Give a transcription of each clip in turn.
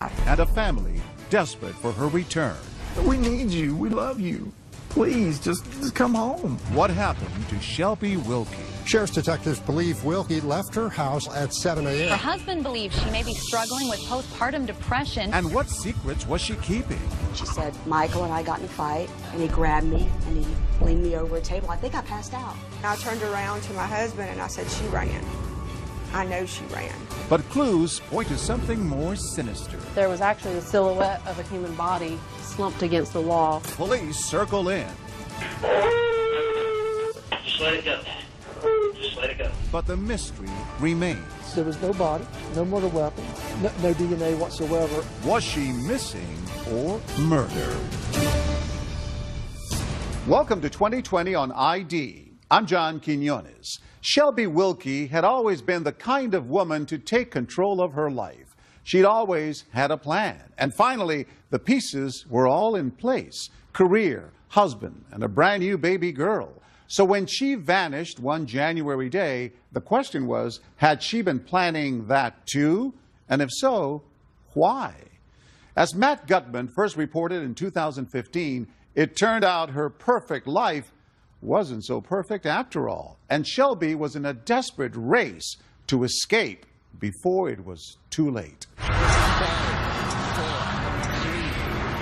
and a family desperate for her return. We need you. We love you. Please, just come home. What happened to Shelby Wilkie? Sheriff's detectives believe Wilkie left her house at 7 a.m. Her husband believes she may be struggling with postpartum depression. And what secrets was she keeping? She said, Michael and I got in a fight, and he grabbed me, and he leaned me over a table. I think I passed out. I turned around to my husband, and I said, she ran. I know she ran. But clues point to something more sinister. There was actually the silhouette of a human body slumped against the wall. Police circle in. Just let it go. Just let it go. But the mystery remains. There was no body, no murder weapon, no DNA whatsoever. Was she missing or murdered? Welcome to 2020 on ID. I'm John Quinones. Shelby Wilkie had always been the kind of woman to take control of her life. She'd always had a plan. And finally, the pieces were all in place. Career, husband, and a brand new baby girl. So when she vanished one January day, the question was, had she been planning that too? And if so, why? As Matt Gutman first reported in 2015, it turned out her perfect life wasn't so perfect after all. And Shelby was in a desperate race to escape before it was too late. 5, 4, 3,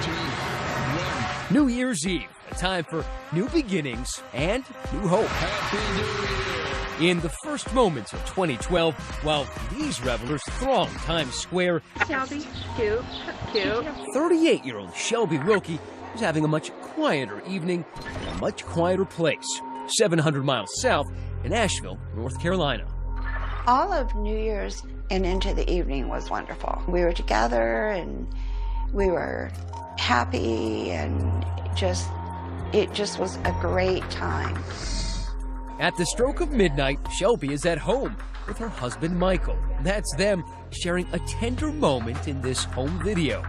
2, 1. New Year's Eve, a time for new beginnings and new hope. Happy New Year! In the first moments of 2012, while these revelers thronged Times Square, Shelby, cute. 38-year-old Shelby Wilkie was having a much quieter evening in a much quieter place, 700 miles south in Asheville, North Carolina. All of New Year's and into the evening was wonderful. We were together and we were happy, and it just was a great time. At the stroke of midnight, Shelby is at home with her husband Michael. That's them sharing a tender moment in this home video.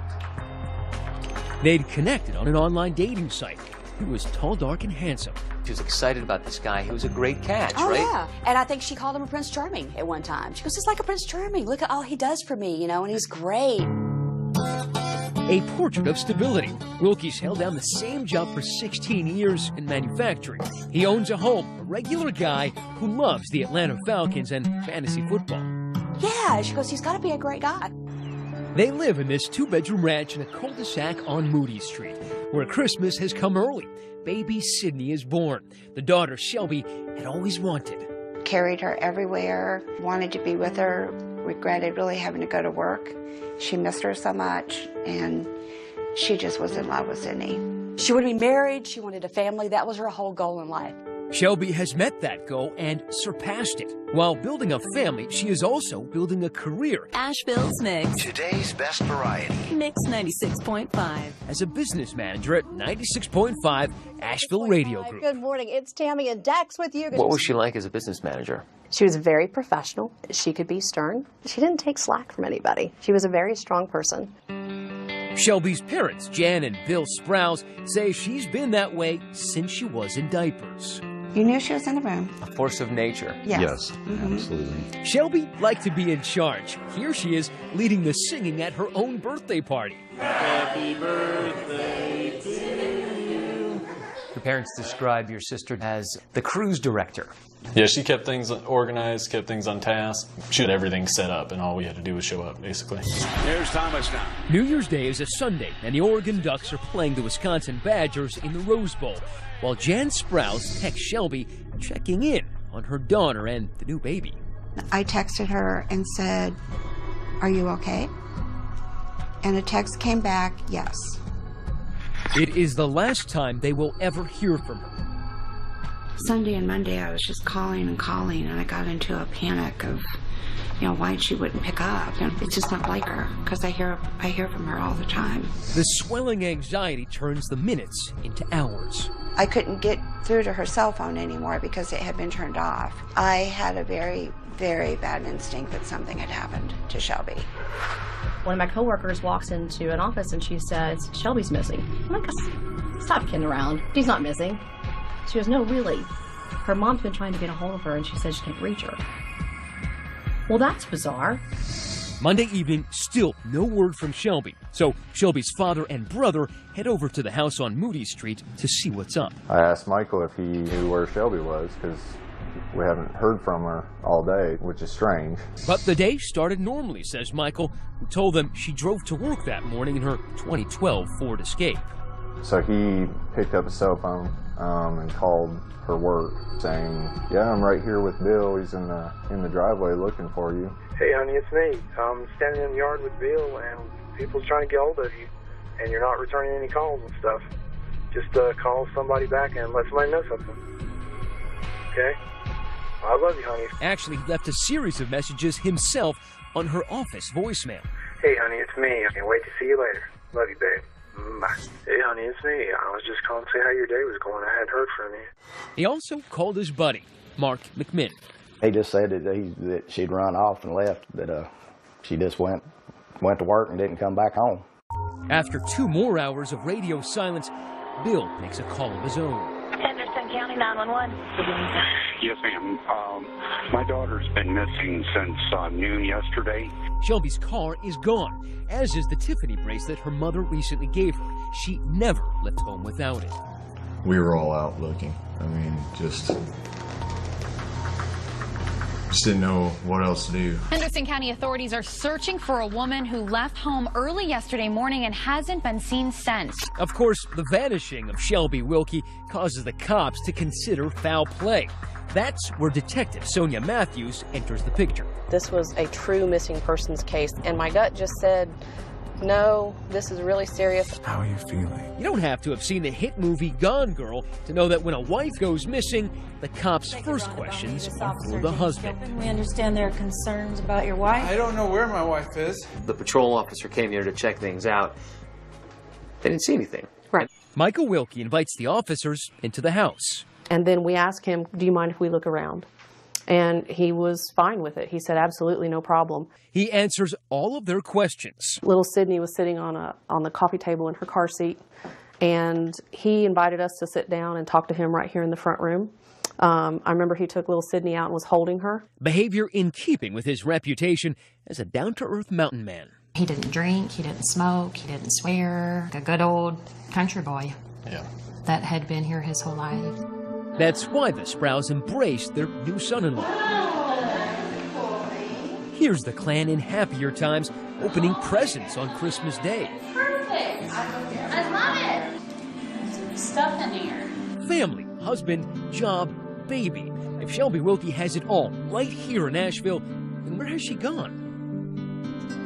They'd connected on an online dating site. He was tall, dark, and handsome. She was excited about this guy. He was a great catch, Oh, right? yeah. And I think she called him a Prince Charming at one time. She goes, it's like a Prince Charming. Look at all he does for me, and he's great. A portrait of stability. Wilkie's held down the same job for 16 years in manufacturing. He owns a home, a regular guy who loves the Atlanta Falcons and fantasy football. Yeah, she goes, he's got to be a great guy. They live in this two-bedroom ranch in a cul-de-sac on Moody Street, where Christmas has come early. Baby Sydney is born, the daughter Shelby had always wanted. Carried her everywhere, wanted to be with her, regretted really having to go to work. She missed her so much, and she just was in love with Sydney. She wanted to be married. She wanted a family. That was her whole goal in life. Shelby has met that goal and surpassed it. While building a family, she is also building a career. Asheville's Mix. Today's best variety. Mix 96.5. As a business manager at 96.5 Asheville Radio Group. Good morning. It's Tammy and Dax with you. What was she like as a business manager? She was very professional. She could be stern. She didn't take slack from anybody. She was a very strong person. Shelby's parents, Jan and Bill Sprouse, say she's been that way since she was in diapers. You knew she was in the room. A force of nature. Yes. Absolutely. Shelby liked to be in charge. Here she is leading the singing at her own birthday party. Happy birthday to you. Your parents describe your sister as the cruise director. Yeah, she kept things organized, kept things on task. She had everything set up, and all we had to do was show up, basically. Here's Thomas now. New Year's Day is a Sunday, and the Oregon Ducks are playing the Wisconsin Badgers in the Rose Bowl, while Jan Sprouse texts Shelby checking in on her daughter and the new baby. I texted her and said, "Are you okay?" And a text came back, "Yes." It is the last time they will ever hear from her. Sunday and Monday, I was just calling, and I got into a panic of, why she wouldn't pick up. And it's just not like her, because I hear from her all the time. The swelling anxiety turns the minutes into hours. I couldn't get through to her cell phone anymore because it had been turned off. I had a very, very bad instinct that something had happened to Shelby. One of my coworkers walks into an office and she says, Shelby's missing. I'm like, stop kidding around. She's not missing. She goes, no, really. Her mom's been trying to get a hold of her and she says she can't reach her. Well, that's bizarre. Monday evening, still no word from Shelby. So Shelby's father and brother head over to the house on Moody Street to see what's up. I asked Michael if he knew where Shelby was because we haven't heard from her all day, which is strange. But the day started normally, says Michael, who told them she drove to work that morning in her 2012 Ford Escape. So he picked up his cell phone and called her work saying, "Yeah, I'm right here with Bill. He's in the driveway looking for you." "Hey, honey, it's me. I'm standing in the yard with Bill, and people's trying to get hold of you, and you're not returning any calls and stuff. Just call somebody back and let somebody know something. Okay? I love you, honey." Actually, he left a series of messages himself on her office voicemail. "Hey, honey, it's me. I can't wait to see you later. Love you, babe. Bye. Hey, honey, it's me. I was just calling to see how your day was going. I hadn't heard from you." He also called his buddy, Mark McMinn. He just said that she'd run off and left, that she just went to work and didn't come back home. After 2 more hours of radio silence, Bill makes a call of his own. Henderson County 911. Yes, ma'am. My daughter's been missing since noon yesterday. Shelby's car is gone, as is the Tiffany bracelet her mother recently gave her. She never left home without it. We were all out looking. I mean, just didn't know what else to do. Henderson County authorities are searching for a woman who left home early yesterday morning and hasn't been seen since. Of course, the vanishing of Shelby Wilkie causes the cops to consider foul play. That's where Detective Sonia Matthews enters the picture. This was a true missing persons case, and my gut just said, no, this is really serious. How are you feeling? You don't have to have seen the hit movie Gone Girl to know that when a wife goes missing, the cops' first questions are for the husband. We understand there are concerns about your wife. I don't know where my wife is. The patrol officer came here to check things out. They didn't see anything. Right. Michael Wilkie invites the officers into the house. And then we asked him, do you mind if we look around? And he was fine with it. He said, absolutely no problem. He answers all of their questions. Little Sydney was sitting on the coffee table in her car seat, and he invited us to sit down and talk to him right here in the front room. I remember he took little Sydney out and was holding her. Behavior in keeping with his reputation as a down-to-earth mountain man. He didn't drink, he didn't smoke, he didn't swear. A good old country boy. Yeah. That had been here his whole life. That's why the Sprouse embraced their new son-in-law. Here's the clan in happier times, opening presents on Christmas Day. Perfect. I love it. Stuff in here. Family, husband, job, baby. If Shelby Wilkie has it all right here in Asheville, then where has she gone?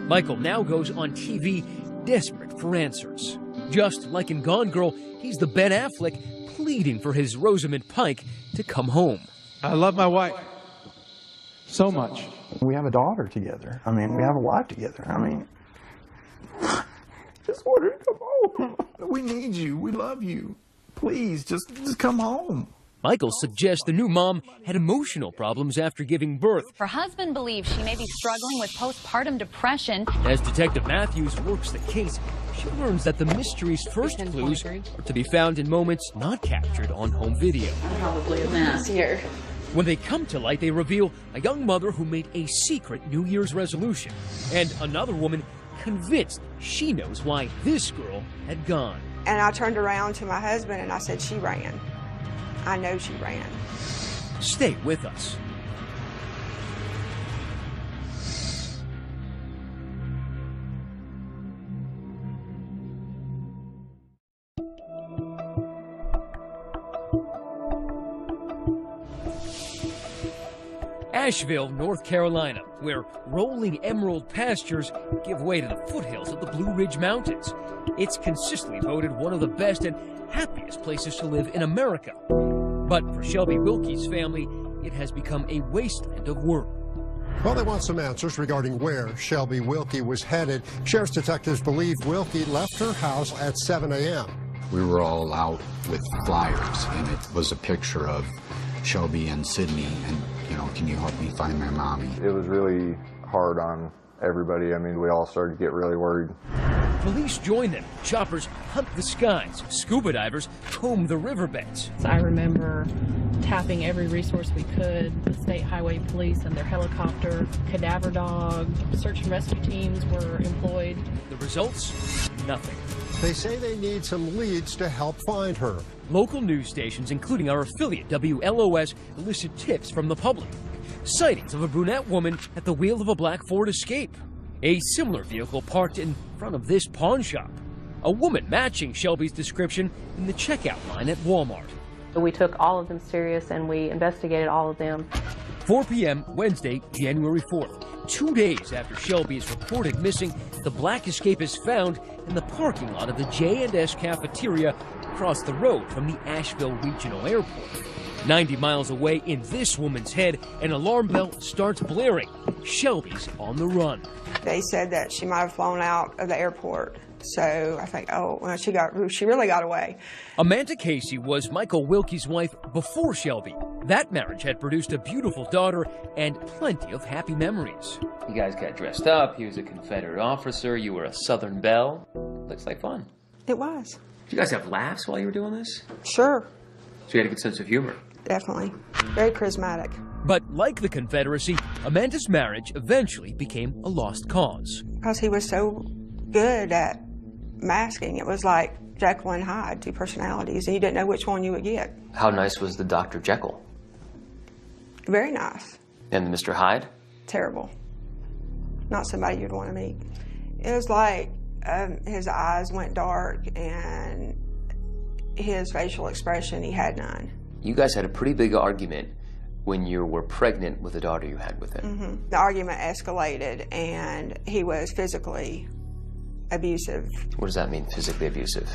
Michael now goes on TV, desperate for answers. Just like in Gone Girl, he's the Ben Affleck pleading for his Rosamund Pike to come home. I love my wife so much. We have a daughter together. I mean, we have a wife together. I mean, just want her to come home. We need you. We love you. Please, just come home. Michael suggests the new mom had emotional problems after giving birth. Her husband believes she may be struggling with postpartum depression. As Detective Matthews works the case, she learns that the mystery's first clues are to be found in moments not captured on home video. Probably a mess here. When they come to light, they reveal a young mother who made a secret New Year's resolution, and another woman convinced she knows why this girl had gone. And I turned around to my husband and I said, she ran. I know she ran. Stay with us. Asheville, North Carolina, where rolling emerald pastures give way to the foothills of the Blue Ridge Mountains. It's consistently voted one of the best and happiest places to live in America. But for Shelby Wilkie's family, it has become a wasteland of work. Well, they want some answers regarding where Shelby Wilkie was headed. Sheriff's detectives believe Wilkie left her house at 7 a.m. We were all out with flyers, and it was a picture of Shelby and Sydney, and, you know, can you help me find my mommy? It was really hard on everybody. I mean, we all started to get really worried. Police join them. Choppers hunt the skies. Scuba divers comb the riverbeds. I remember tapping every resource we could. The state highway police and their helicopter, cadaver dog, search and rescue teams were employed. The results? Nothing. They say they need some leads to help find her. Local news stations, including our affiliate WLOS, elicit tips from the public. Sightings of a brunette woman at the wheel of a black Ford Escape. A similar vehicle parked in front of this pawn shop. A woman matching Shelby's description in the checkout line at Walmart. We took all of them serious and we investigated all of them. 4 p.m. Wednesday, January 4th. 2 days after Shelby is reported missing, the black Escape is found in the parking lot of the J&S cafeteria across the road from the Asheville Regional Airport. 90 miles away in this woman's head, an alarm bell starts blaring. Shelby's on the run. They said that she might have flown out of the airport. So I think, oh, well, she really got away. Amanda Casey was Michael Wilkie's wife before Shelby. That marriage had produced a beautiful daughter and plenty of happy memories. You guys got dressed up. He was a Confederate officer. You were a Southern belle. Looks like fun. It was. Did you guys have laughs while you were doing this? Sure. So you had a good sense of humor. Definitely. Very charismatic. But like the Confederacy, Amanda's marriage eventually became a lost cause. Because he was so good at masking. It was like Jekyll and Hyde, two personalities, and you didn't know which one you would get. How nice was the Dr. Jekyll? Very nice. And the Mr. Hyde? Terrible. Not somebody you'd want to meet. It was like his eyes went dark and his facial expression, he had none. You guys had a pretty big argument when you were pregnant with the daughter you had with him. Mm-hmm. The argument escalated and he was physically abusive. What does that mean, physically abusive?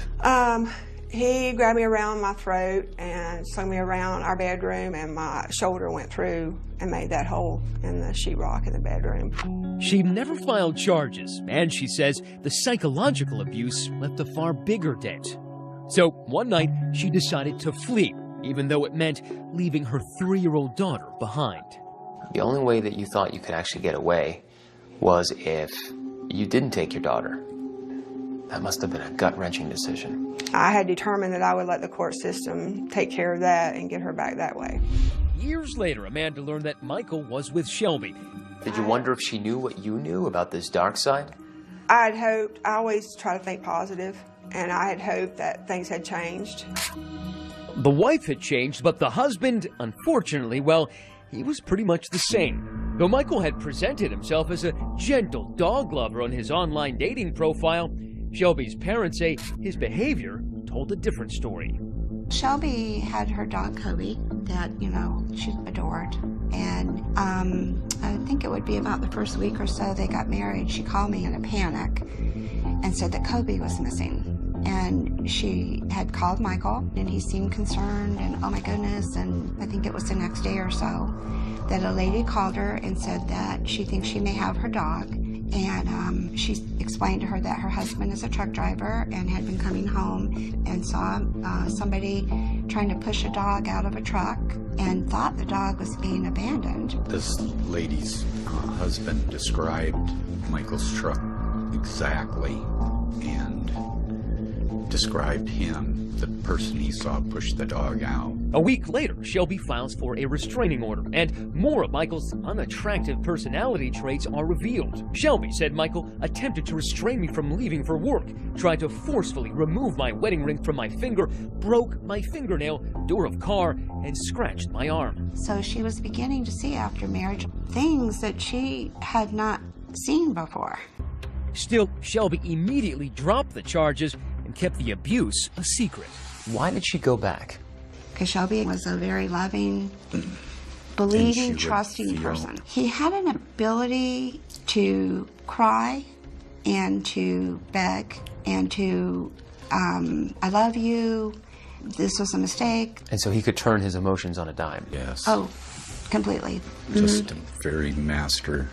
He grabbed me around my throat and slung me around our bedroom, and my shoulder went through and made that hole in the sheetrock in the bedroom. She never filed charges, and she says the psychological abuse left a far bigger dent. So one night, she decided to flee, even though it meant leaving her 3-year-old daughter behind. The only way that you thought you could actually get away was if you didn't take your daughter. That must have been a gut-wrenching decision. I had determined that I would let the court system take care of that and get her back that way. Years later, Amanda learned that Michael was with Shelby. Did you wonder if she knew what you knew about this dark side? I had hoped, I always try to think positive, and I had hoped that things had changed. The wife had changed, but the husband, unfortunately, well, he was pretty much the same. Though Michael had presented himself as a gentle dog lover on his online dating profile, Shelby's parents say his behavior told a different story. Shelby had her dog Kobe that, she adored. And I think it would be about the first week or so they got married. She called me in a panic and said that Kobe was missing. And she had called Michael, and he seemed concerned, and oh my goodness, and I think it was the next day or so that a lady called her and said that she thinks she may have her dog. And she explained to her that her husband is a truck driver and had been coming home and saw somebody trying to push a dog out of a truck and thought the dog was being abandoned. This lady's husband described Michael's truck exactly and described him, the person he saw push the dog out. A week later, Shelby files for a restraining order, and more of Michael's unattractive personality traits are revealed. Shelby said Michael attempted to restrain me from leaving for work, tried to forcefully remove my wedding ring from my finger, broke my fingernail, door of car, and scratched my arm. So she was beginning to see after marriage things that she had not seen before. Still, Shelby immediately dropped the charges and kept the abuse a secret. Why did she go back? Because Shelby was a very loving, believing, trusting person. He had an ability to cry and to beg and to, I love you, this was a mistake. And so he could turn his emotions on a dime. Yes. Oh, completely. Just a very master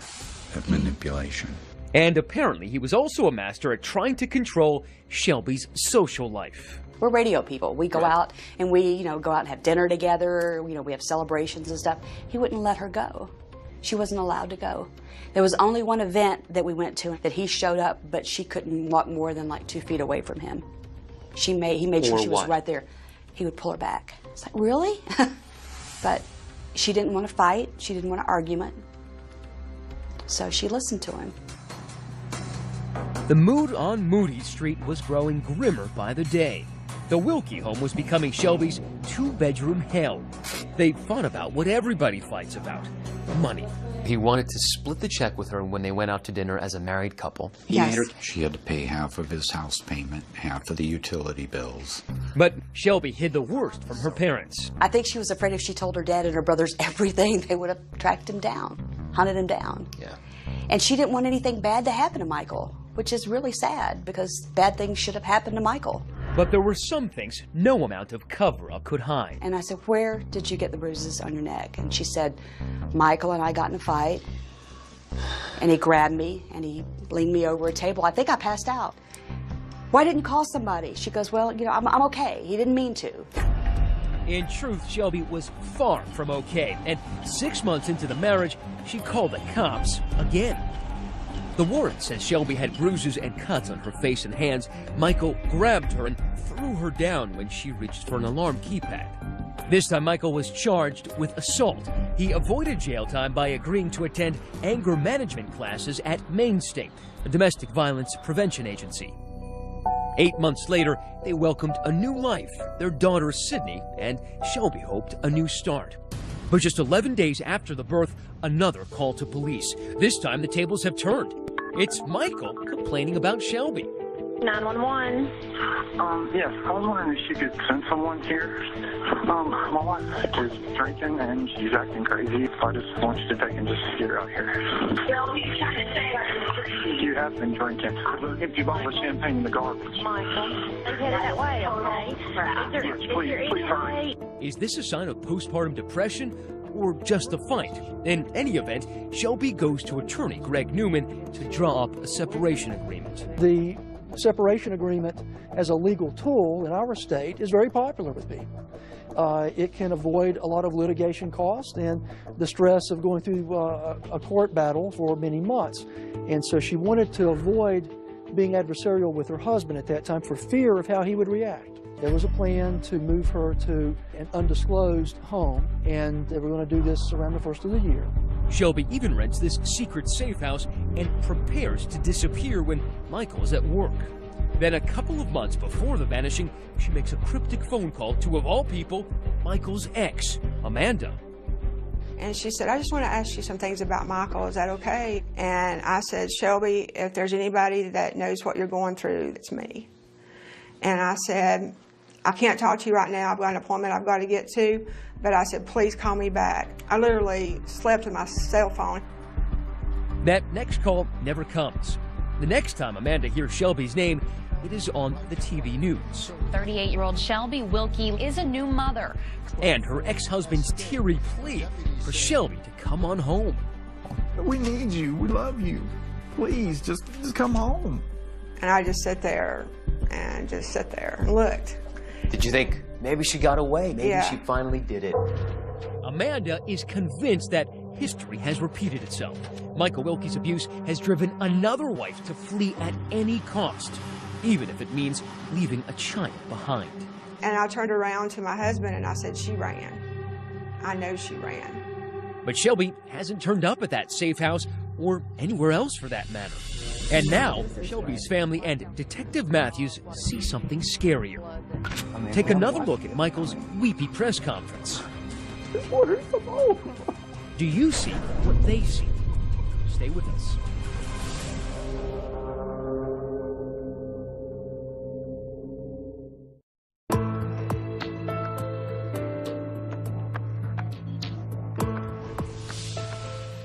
at manipulation. And apparently he was also a master at trying to control Shelby's social life. We're radio people. We go out and we, go out and have dinner together. We have celebrations and stuff. He wouldn't let her go. She wasn't allowed to go. There was only one event that we went to that he showed up, but she couldn't walk more than like 2 feet away from him. He made sure she was right there. He would pull her back. It's like, really? But she didn't want to fight. She didn't want an argument. So she listened to him. The mood on Moody Street was growing grimmer by the day. The Wilkie home was becoming Shelby's two-bedroom hell. They fought about what everybody fights about: money. He wanted to split the check with her when they went out to dinner as a married couple. She had to pay half of his house payment, half of the utility bills. But Shelby hid the worst from her parents. I think she was afraid if she told her dad and her brothers everything, they would have tracked him down, hunted him down. Yeah. And she didn't want anything bad to happen to Michael, which is really sad because bad things should have happened to Michael. But there were some things no amount of cover-up could hide. And I said, where did you get the bruises on your neck? And she said, Michael and I got in a fight, and he grabbed me, and he leaned me over a table. I think I passed out. Why didn't you call somebody? She goes, well, you know, I'm okay. He didn't mean to. In truth, Shelby was far from okay. And 6 months into the marriage, she called the cops again. The warrant says Shelby had bruises and cuts on her face and hands. Michael grabbed her and threw her down when she reached for an alarm keypad. This time, Michael was charged with assault. He avoided jail time by agreeing to attend anger management classes at Mainstay, a domestic violence prevention agency. 8 months later, they welcomed a new life, their daughter Sydney, and Shelby hoped a new start. But just 11 days after the birth, another call to police. This time, the tables have turned. It's Michael complaining about Shelby. 911. Yes, I was wondering if you could send someone here. My wife is drinking and she's acting crazy. I just want you to take and just get her out here. You have been drinking. There's an empty bottle of champagne in the garbage. Michael, let's head that way, okay? Yes, please hurry. Is this a sign of postpartum depression or just a fight? In any event, Shelby goes to attorney Greg Newman to draw up a separation agreement. The separation agreement as a legal tool in our state is very popular with people. It can avoid a lot of litigation costs and the stress of going through a court battle for many months. And so she wanted to avoid being adversarial with her husband at that time for fear of how he would react. There was a plan to move her to an undisclosed home, and they were going to do this around the first of the year. Shelby even rents this secret safe house and prepares to disappear when Michael is at work. Then a couple of months before the vanishing, she makes a cryptic phone call to, of all people, Michael's ex, Amanda. And she said, I just want to ask you some things about Michael. Is that okay? And I said, Shelby, if there's anybody that knows what you're going through, it's me. And I said, I can't talk to you right now. I've got an appointment I've got to get to. But I said, please call me back. I literally slept with my cell phone. That next call never comes. The next time Amanda hears Shelby's name, it is on the TV news. 38-year-old Shelby Wilkie is a new mother. And her ex-husband's teary plea for Shelby to come on home. We need you. We love you. Please, just come home. And I just sat there and looked. Did you think maybe she got away? Maybe Yeah. she finally did it. Amanda is convinced that history has repeated itself. Michael Wilkie's abuse has driven another wife to flee at any cost, even if it means leaving a child behind. And I turned around to my husband and I said, she ran. I know she ran. But Shelby hasn't turned up at that safe house or anywhere else for that matter. And now, Shelby's family and Detective Matthews see something scarier. Take another look at Michael's weepy press conference. Do you see what they see? Stay with us.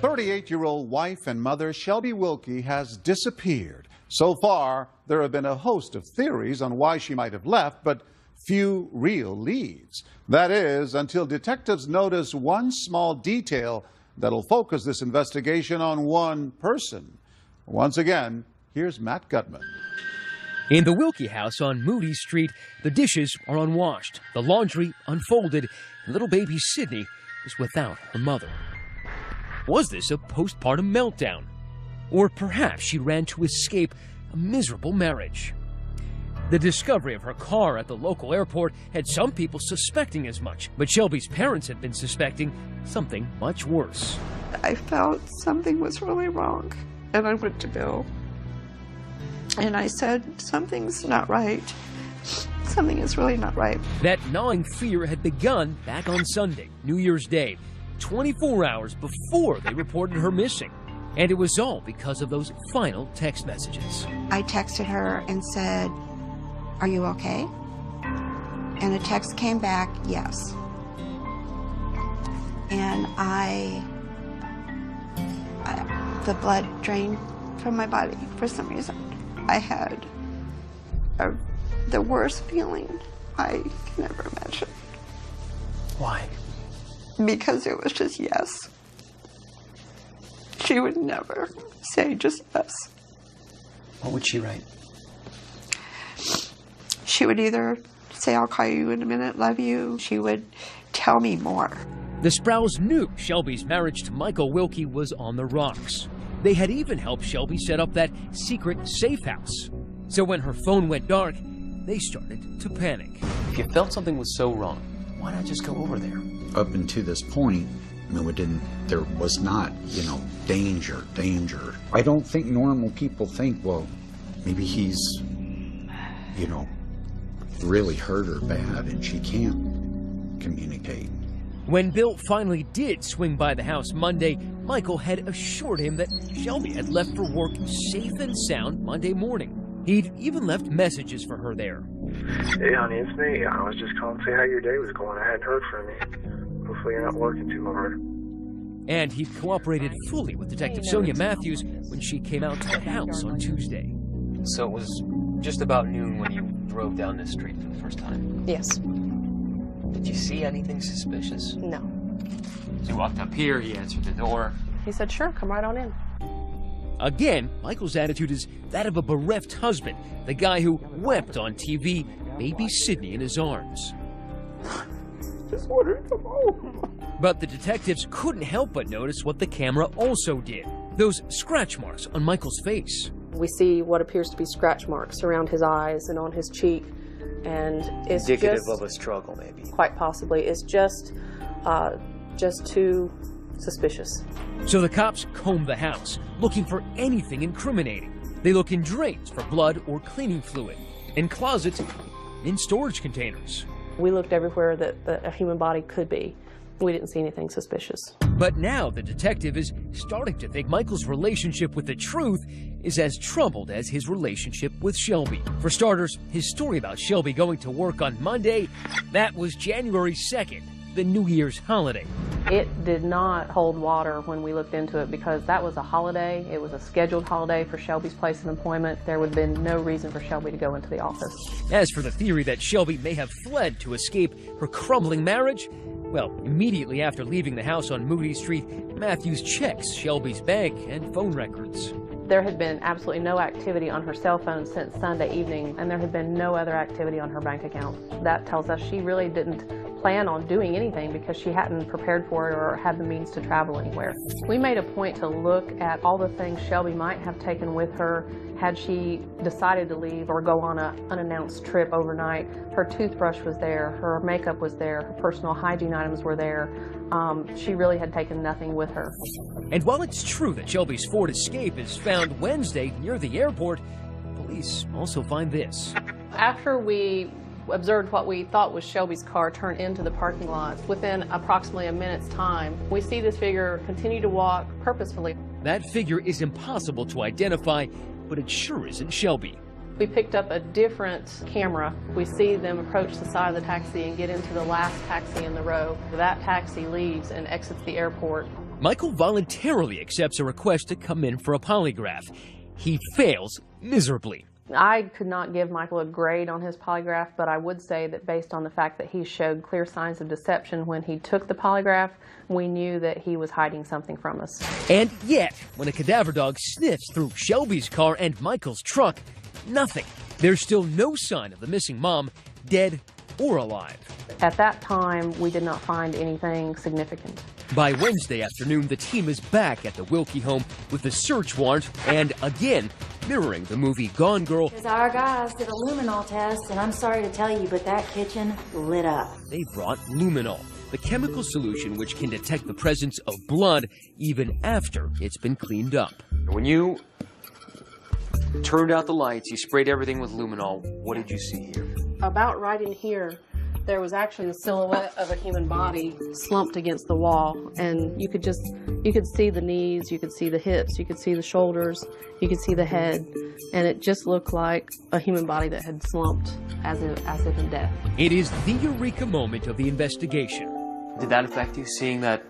"38-year-old wife and mother Shelby Wilkie has disappeared. So far, there have been a host of theories on why she might have left, but few real leads. That is, until detectives notice one small detail that'll focus this investigation on one person. Once again, here's Matt Gutman. In the Wilkie house on Moody Street, the dishes are unwashed, the laundry unfolded, and little baby Sydney is without her mother. Was this a postpartum meltdown? Or perhaps she ran to escape a miserable marriage? The discovery of her car at the local airport had some people suspecting as much, but Shelby's parents had been suspecting something much worse. I felt something was really wrong, and I went to Bill. And I said, something's not right. Something is really not right. That gnawing fear had begun back on Sunday, New Year's Day, 24 hours before they reported her missing. And it was all because of those final text messages. I texted her and said, "Are you okay?" And a text came back, "Yes." And the blood drained from my body for some reason. I had the worst feeling I can ever imagine. Why? Because it was just yes. She would never say just yes. What would she write? She would either say, "I'll call you in a minute, love you." She would tell me more. The Sprouse knew Shelby's marriage to Michael Wilkie was on the rocks. They had even helped Shelby set up that secret safe house. So when her phone went dark, they started to panic. If you felt something was so wrong, why not just go over there? Up until this point, there was not, danger. I don't think normal people think, well, maybe he's, really hurt her bad and she can't communicate. When Bill finally did swing by the house Monday, Michael had assured him that Shelby had left for work safe and sound Monday morning. He'd even left messages for her there. "Hey, honey, it's me. I was just calling to see how your day was going. I hadn't heard from you. Hopefully you're not working too hard." And he'd cooperated fully with Detective Sonia Matthews when she came out to the house on Tuesday. So it was just about noon when you drove down this street for the first time? Yes. Did you see anything suspicious? No. So you walked up here, he answered the door. He said, "Sure, come right on in." Again, Michael's attitude is that of a bereft husband, the guy who wept on TV, baby Sydney in his arms. Just want her to come home. But the detectives couldn't help but notice what the camera also did. Those scratch marks on Michael's face. We see what appears to be scratch marks around his eyes and on his cheek. And it's indicative of a struggle, maybe. Quite possibly. It's just too suspicious. So the cops comb the house, looking for anything incriminating. They look in drains for blood or cleaning fluid, in closets, in storage containers. We looked everywhere that a human body could be. We didn't see anything suspicious. But now the detective is starting to think Michael's relationship with the truth is as troubled as his relationship with Shelby. For starters, his story about Shelby going to work on Monday, that was January 2nd, the New Year's holiday. It did not hold water when we looked into it because that was a holiday. It was a scheduled holiday for Shelby's place of employment. There would have been no reason for Shelby to go into the office. As for the theory that Shelby may have fled to escape her crumbling marriage, well, immediately after leaving the house on Moody Street, Matthews checks Shelby's bank and phone records. There had been absolutely no activity on her cell phone since Sunday evening, and there had been no other activity on her bank account. That tells us she really didn't plan on doing anything because she hadn't prepared for it or had the means to travel anywhere. We made a point to look at all the things Shelby might have taken with her had she decided to leave or go on an unannounced trip overnight. Her toothbrush was there, her makeup was there, her personal hygiene items were there. She really had taken nothing with her. And while it's true that Shelby's Ford Escape is found Wednesday near the airport, police also find this. After we observed what we thought was Shelby's car turn into the parking lot, within approximately a minute's time, we see this figure continue to walk purposefully. That figure is impossible to identify, but it sure isn't Shelby. We picked up a different camera. We see them approach the side of the taxi and get into the last taxi in the row. That taxi leaves and exits the airport. Michael voluntarily accepts a request to come in for a polygraph. He fails miserably. I could not give Michael a grade on his polygraph, but I would say that based on the fact that he showed clear signs of deception when he took the polygraph, we knew that he was hiding something from us. And yet, when a cadaver dog sniffs through Shelby's car and Michael's truck, nothing. There's still no sign of the missing mom, dead or alive. At that time, we did not find anything significant. By Wednesday afternoon, the team is back at the Wilkie home with a search warrant and, again, mirroring the movie Gone Girl. Because our guys did a luminol test, and I'm sorry to tell you, but that kitchen lit up. They brought luminol, the chemical solution which can detect the presence of blood even after it's been cleaned up. When you turned out the lights, you sprayed everything with luminol, what did you see here? About right in here, there was actually the silhouette of a human body slumped against the wall, and you could see the knees, you could see the hips, you could see the shoulders, you could see the head, and it just looked like a human body that had slumped as if in death. It is the eureka moment of the investigation. Did that affect you, seeing that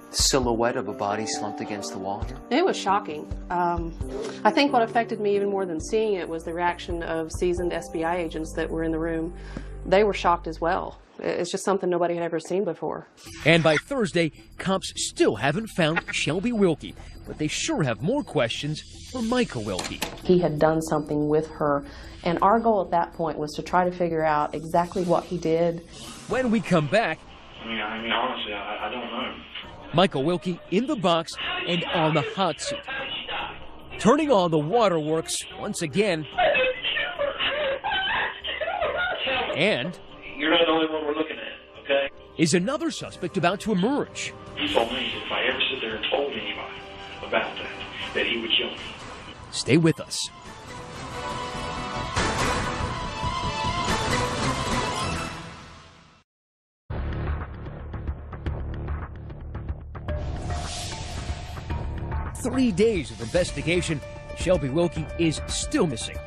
silhouette of a body slumped against the wall here? It was shocking. I think what affected me even more than seeing it was the reaction of seasoned SBI agents that were in the room. They were shocked as well. It's just something nobody had ever seen before. And by Thursday, cops still haven't found Shelby Wilkie, but they sure have more questions for Michael Wilkie. He had done something with her, and our goal at that point was to try to figure out exactly what he did. When we come back, I mean, honestly, I don't know. Michael Wilkie in the box and on the hot seat, turning on the waterworks once again. And You're not the only one we're looking at, okay? is another suspect about to emerge. He told me if I ever sit there and told anybody about that he would kill me. Stay with us. Three days of investigation, Shelby Wilkie is still missing.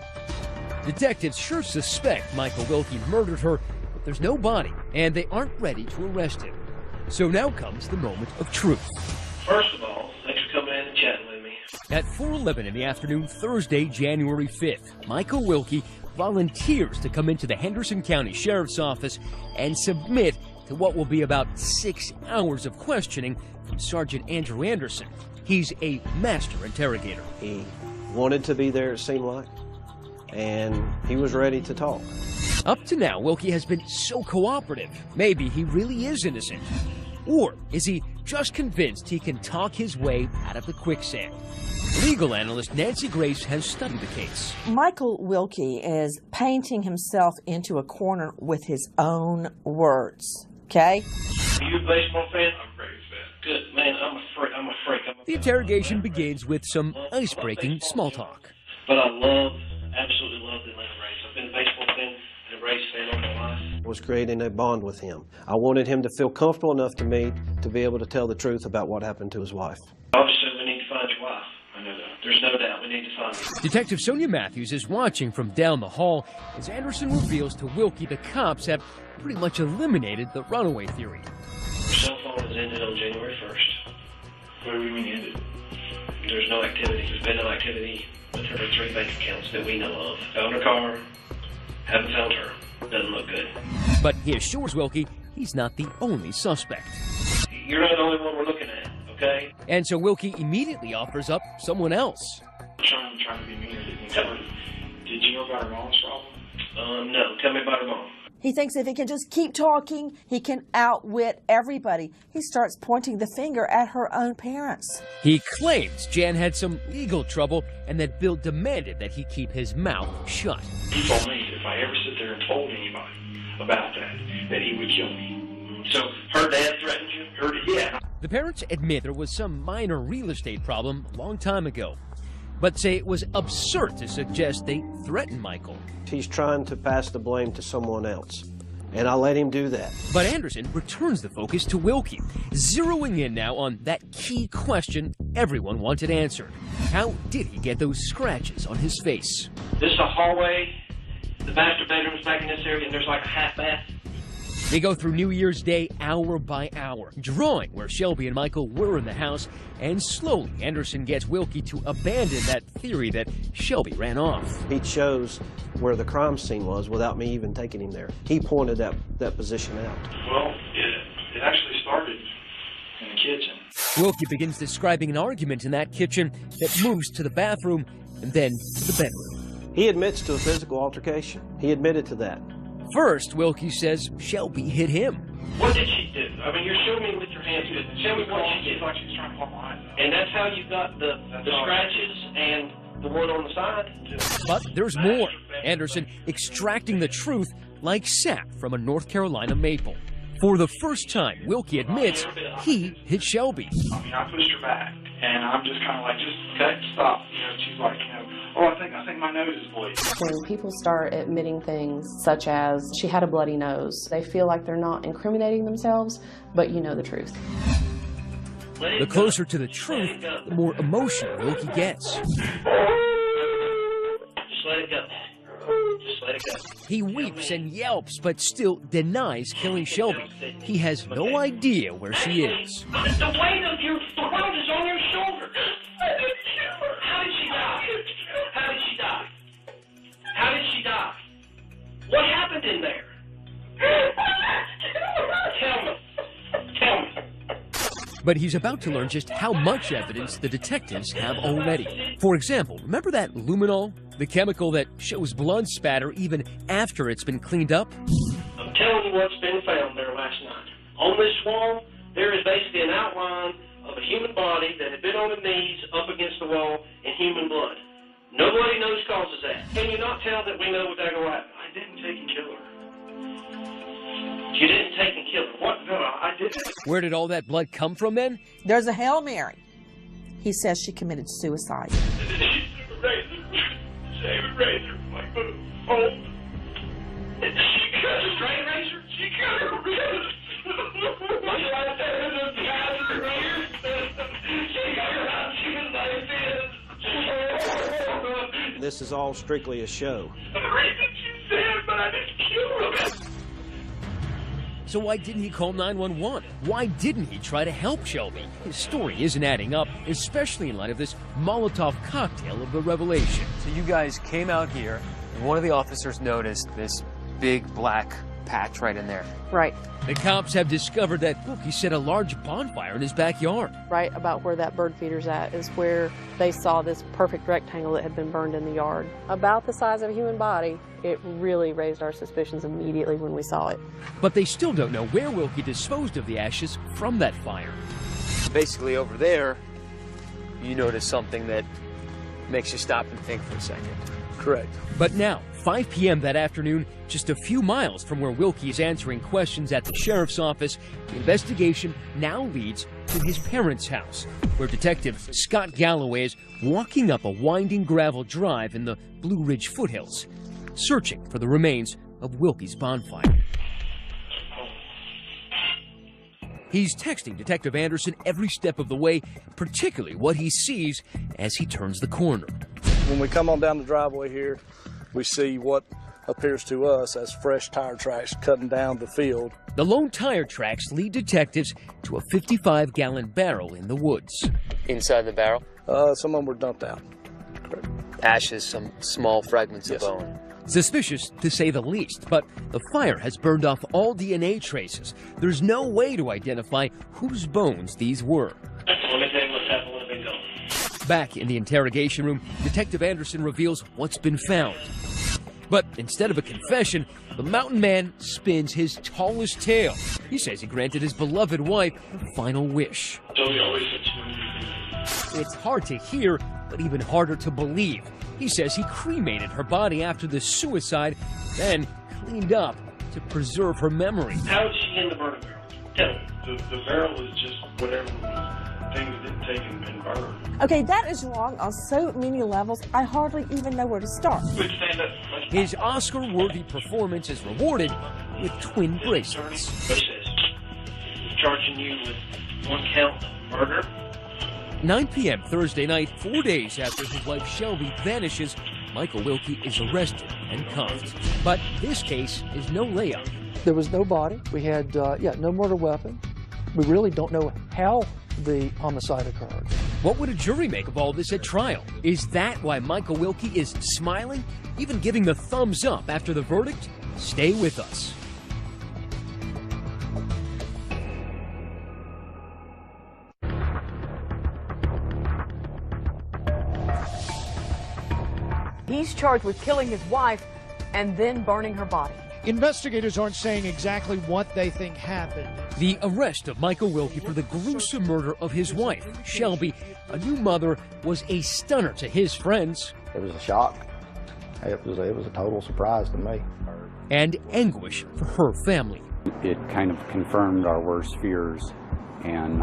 Detectives sure suspect Michael Wilkie murdered her, but there's no body, and they aren't ready to arrest him. So now comes the moment of truth. First of all, thanks for coming in and chatting with me. At 4:11 in the afternoon, Thursday, January 5th, Michael Wilkie volunteers to come into the Henderson County Sheriff's Office and submit to what will be about 6 hours of questioning from Sergeant Andrew Anderson. He's a master interrogator. He wanted to be there, it seemed like, and he was ready to talk. Up to now, Wilkie has been so cooperative. Maybe he really is innocent. Or is he just convinced he can talk his way out of the quicksand? Legal analyst Nancy Grace has studied the case. Michael Wilkie is painting himself into a corner with his own words, okay? Are you a baseball fan? I'm a Braves fan. Good, man, I'm a freak. The interrogation begins with some ice-breaking small talk. But I absolutely love the Atlanta Braves. I've been a baseball fan and a Braves fan all my life. I was creating a bond with him. I wanted him to feel comfortable enough to me to be able to tell the truth about what happened to his wife. Obviously, we need to find your wife. I know that. There's no doubt we need to find her. Detective Sonia Matthews is watching from down the hall as Anderson reveals to Wilkie the cops have pretty much eliminated the runaway theory. Her cell phone was ended on January 1st. What do you mean ended? There's no activity. There's been no activity with her 3 bank accounts that we know of. Found her car. Haven't found her. Doesn't look good. But he assures Wilkie he's not the only suspect. You're not the only one we're looking at, okay? And so Wilkie immediately offers up someone else. Trying to be mean or didn't tell her. Did you know about her mom's problem? No. Tell me about her mom. He thinks if he can just keep talking, he can outwit everybody. He starts pointing the finger at her own parents. He claims Jan had some legal trouble and that Bill demanded that he keep his mouth shut. He told me if I ever sit there and told anybody about that he would kill me. So her dad threatened you? Yeah. The parents admit there was some minor real estate problem a long time ago, but say it was absurd to suggest they threatened Michael. He's trying to pass the blame to someone else, and I let him do that. But Anderson returns the focus to Wilkie, zeroing in now on that key question everyone wanted answered. How did he get those scratches on his face? This is a hallway. The master bedroom's back in this area, and there's like a half bath. They go through New Year's Day hour by hour, drawing where Shelby and Michael were in the house, and slowly Anderson gets Wilkie to abandon that theory that Shelby ran off. He chose where the crime scene was without me even taking him there. He pointed that position out. Well, it actually started in the kitchen. Wilkie begins describing an argument in that kitchen that moves to the bathroom and then to the bedroom. He admits to a physical altercation. He admitted to that. First, Wilkie says Shelby hit him. What did she do? I mean, you're showing me with your hands. Tell me what she did. Like she was trying to pull my eyes out. And that's how you got the scratches and the one on the side. But there's more. Anderson extracting the truth like sap from a North Carolina maple. For the first time, Wilkie admits he hit Shelby. I mean, I pushed her back, and I'm just kind of like, just cut, stop. You know, she's like, oh, I think my nose is bleeding. When people start admitting things such as she had a bloody nose, they feel like they're not incriminating themselves, but you know the truth. The closer to the truth, the more emotional Wilkie gets. Just let it go. Just let it go. He weeps and yelps, but still denies killing Shelby. He has no idea where she is. The weight of the world is on your shoulder. How did she die? How did she die? How did she die? What happened in there? Tell me. Tell me. But he's about to learn just how much evidence the detectives have already. For example, remember that luminol? The chemical that shows blood spatter even after it's been cleaned up? I'm telling you what's been found there last night. On this wall, there is basically an outline of a human body that had been on the knees up against the wall in human blood. Nobody knows causes that. Can you not tell that we know what they're going to happen? I didn't take and kill her. You didn't take and kill her. What? No, I didn't. Where did all that blood come from then? There's a Hail Mary. He says she committed suicide. Shaving razor, like, oh. She cut a straight razor. She cut her wrist. My wife had a pastor here. She got her out. She was like this. This is all strictly a show. The reason she said, but I didn't kill her. So why didn't he call 911? Why didn't he try to help Shelby? His story isn't adding up, especially in light of this Molotov cocktail of the revelation. So you guys came out here, and one of the officers noticed this big black patch right in there. Right. The cops have discovered that Wilkie set a large bonfire in his backyard. Right about where that bird feeder's at is where they saw this perfect rectangle that had been burned in the yard. About the size of a human body. It really raised our suspicions immediately when we saw it. But they still don't know where Wilkie disposed of the ashes from that fire. Basically over there, you notice something that makes you stop and think for a second. Correct. But now, 5 p.m. that afternoon, just a few miles from where Wilkie is answering questions at the sheriff's office, the investigation now leads to his parents' house, where Detective Scott Galloway is walking up a winding gravel drive in the Blue Ridge foothills, searching for the remains of Wilkie's bonfire. He's texting Detective Anderson every step of the way, particularly what he sees as he turns the corner. When we come on down the driveway here, we see what appears to us as fresh tire tracks cutting down the field. The lone tire tracks lead detectives to a 55-gallon barrel in the woods. Inside the barrel? Some of them were dumped out. Correct. Ashes, some small fragments of bone. Suspicious, to say the least, but the fire has burned off all DNA traces. There's no way to identify whose bones these were. Let me tell you what's happened when I've been gone. Back in the interrogation room, Detective Anderson reveals what's been found. But instead of a confession, the mountain man spins his tallest tale. He says he granted his beloved wife her final wish. It's hard to hear, but even harder to believe. He says he cremated her body after the suicide, then cleaned up to preserve her memory. How is she in the burning barrel? Tell me. The barrel is just whatever things didn't take and burn. Okay, that is wrong on so many levels, I hardly even know where to start. Stand up. His Oscar-worthy performance is rewarded with twin bracelets. What says? Charging you with one count of murder. 9 p.m. Thursday night, 4 days after his wife Shelby vanishes, Michael Wilkie is arrested and cuffed. But this case is no layup. There was no body. We had, no murder weapon. We really don't know how the homicide occurred. What would a jury make of all this at trial? Is that why Michael Wilkie is smiling, even giving the thumbs up after the verdict? Stay with us. He's charged with killing his wife and then burning her body. Investigators aren't saying exactly what they think happened. The arrest of Michael Wilkie for the gruesome murder of his wife, Shelby, a new mother, was a stunner to his friends. It was a shock. It was a total surprise to me. And anguish for her family. It kind of confirmed our worst fears, and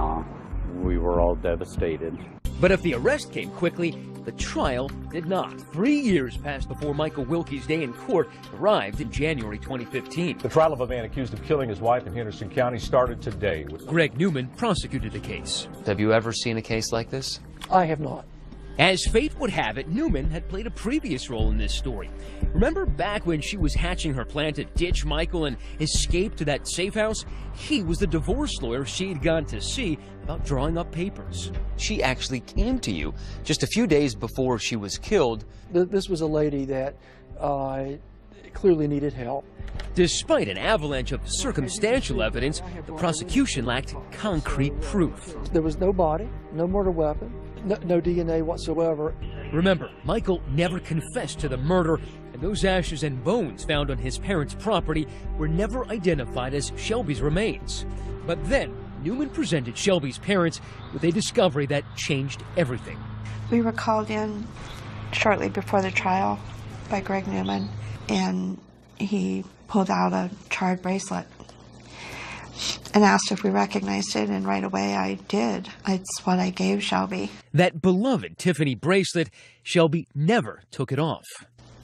we were all devastated. But if the arrest came quickly, the trial did not. 3 years passed before Michael Wilkie's day in court arrived in January 2015. The trial of a man accused of killing his wife in Henderson County started today. Greg Newman prosecuted the case. Have you ever seen a case like this? I have not. As fate would have it, Newman had played a previous role in this story. Remember back when she was hatching her plan to ditch Michael and escape to that safe house? He was the divorce lawyer she had gone to see about drawing up papers. She actually came to you just a few days before she was killed. This was a lady that clearly needed help. Despite an avalanche of circumstantial evidence, the prosecution lacked concrete proof. There was no body, no murder weapon, no DNA whatsoever. Remember, Michael never confessed to the murder, and those ashes and bones found on his parents' property were never identified as Shelby's remains. But then, Newman presented Shelby's parents with a discovery that changed everything. We were called in shortly before the trial by Greg Newman, and he pulled out a charred bracelet and asked if we recognized it, and right away I did. It's what I gave Shelby. That beloved Tiffany bracelet, Shelby never took it off.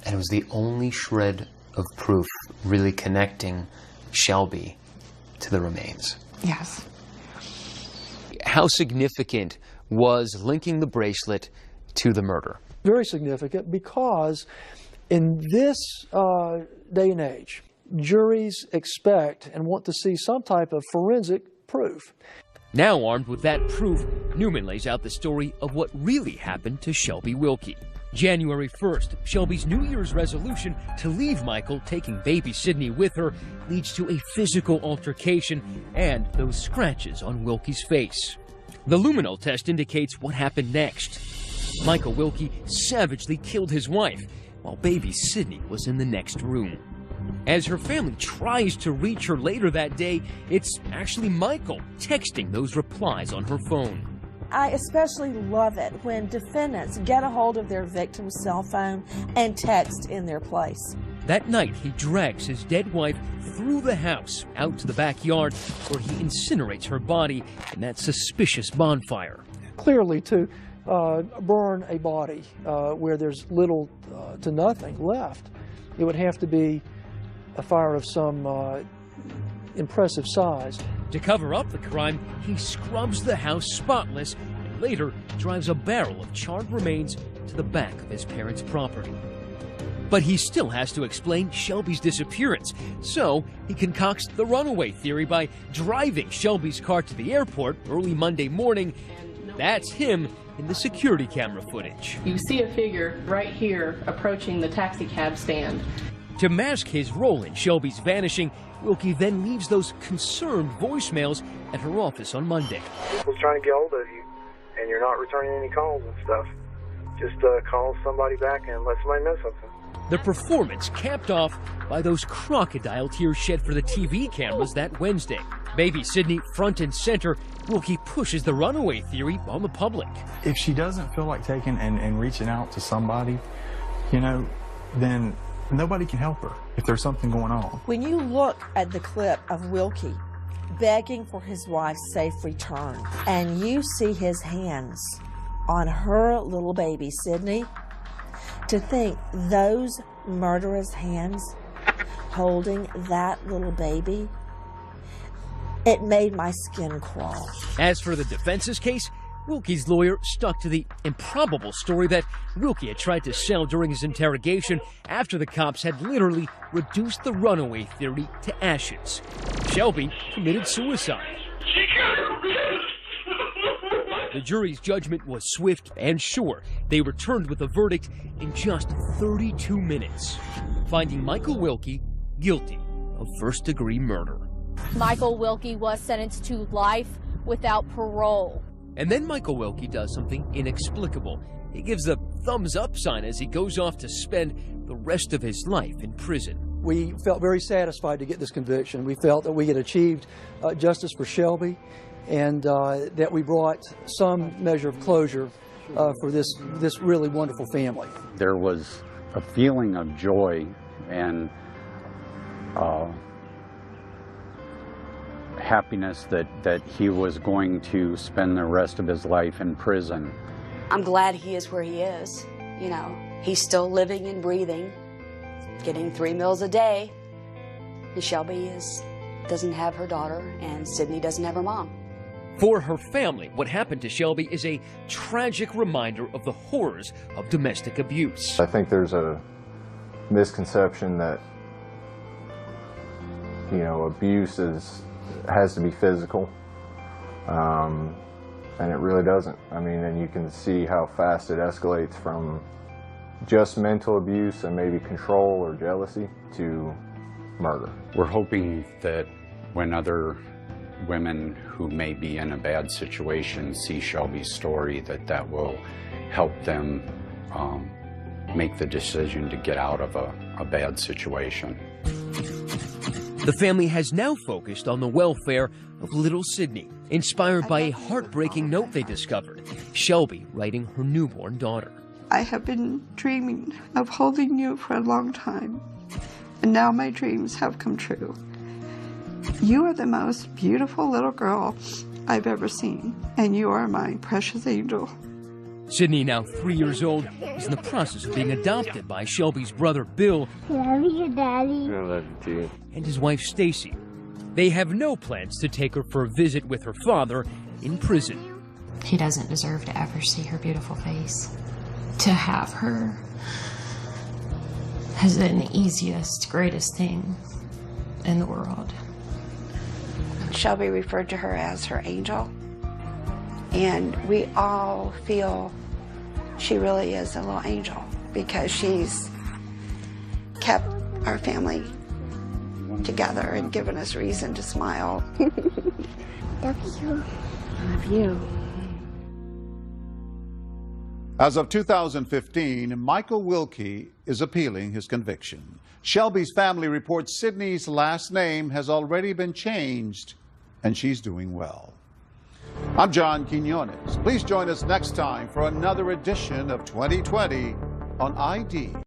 And it was the only shred of proof really connecting Shelby to the remains. Yes. How significant was linking the bracelet to the murder? Very significant, because in this day and age, juries expect and want to see some type of forensic proof. Now armed with that proof, Newman lays out the story of what really happened to Shelby Wilkie. January 1st, Shelby's New Year's resolution to leave Michael, taking baby Sydney with her, leads to a physical altercation and those scratches on Wilkie's face. The luminol test indicates what happened next. Michael Wilkie savagely killed his wife, while baby Sydney was in the next room. As her family tries to reach her later that day, it's actually Michael texting those replies on her phone. I especially love it when defendants get a hold of their victim's cell phone and text in their place. That night, he drags his dead wife through the house, out to the backyard, where he incinerates her body in that suspicious bonfire. Clearly, to burn a body where there's little to nothing left, it would have to be a fire of some impressive size. To cover up the crime, he scrubs the house spotless and later drives a barrel of charred remains to the back of his parents' property. But he still has to explain Shelby's disappearance, so he concocts the runaway theory by driving Shelby's car to the airport early Monday morning. That's him in the security camera footage. You see a figure right here approaching the taxi cab stand. To mask his role in Shelby's vanishing, Wilkie then leaves those concerned voicemails at her office on Monday. People's trying to get hold of you, and you're not returning any calls and stuff. Just call somebody back and let somebody know something. The performance capped off by those crocodile tears shed for the TV cameras that Wednesday. Baby Sydney front and center, Wilkie pushes the runaway theory on the public. If she doesn't feel like taking and reaching out to somebody, then nobody can help her if there's something going on. When you look at the clip of Wilkie begging for his wife's safe return, and you see his hands on her little baby, Sydney, to think those murderous hands holding that little baby, it made my skin crawl. As for the defense's case, Wilkie's lawyer stuck to the improbable story that Wilkie had tried to sell during his interrogation after the cops had literally reduced the runaway theory to ashes. Shelby committed suicide. The jury's judgment was swift and sure. They returned with a verdict in just 32 minutes, finding Michael Wilkie guilty of first-degree murder. Michael Wilkie was sentenced to life without parole. And then Michael Wilkie does something inexplicable. He gives the thumbs up sign as he goes off to spend the rest of his life in prison. We felt very satisfied to get this conviction. We felt that we had achieved justice for Shelby, and that we brought some measure of closure for this really wonderful family. There was a feeling of joy and happiness that he was going to spend the rest of his life in prison. I'm glad he is where he is. You know, he's still living and breathing, getting 3 meals a day. And Shelby doesn't have her daughter, and Sydney doesn't have her mom. For her family, what happened to Shelby is a tragic reminder of the horrors of domestic abuse. I think there's a misconception that, you know, abuse has to be physical, and it really doesn't. I mean, and you can see how fast it escalates from just mental abuse and maybe control or jealousy to murder. We're hoping that when other women who may be in a bad situation see Shelby's story, that will help them make the decision to get out of a bad situation. The family has now focused on the welfare of little Sydney, inspired by a heartbreaking note they discovered, Shelby writing her newborn daughter. I have been dreaming of holding you for a long time, and now my dreams have come true. You are the most beautiful little girl I've ever seen, and you are my precious angel. Sydney, now 3 years old, is in the process of being adopted by Shelby's brother Bill Love you, Daddy. I love you too. and his wife Stacy. They have no plans to take her for a visit with her father in prison. He doesn't deserve to ever see her beautiful face. To have her has been the easiest, greatest thing in the world. Shelby referred to her as her angel, and we all feel she really is a little angel because she's kept our family together and given us reason to smile. Love you. Love you. As of 2015, Michael Wilkie is appealing his conviction. Shelby's family reports Sydney's last name has already been changed, and she's doing well. I'm John Quinones. Please join us next time for another edition of 2020 on ID.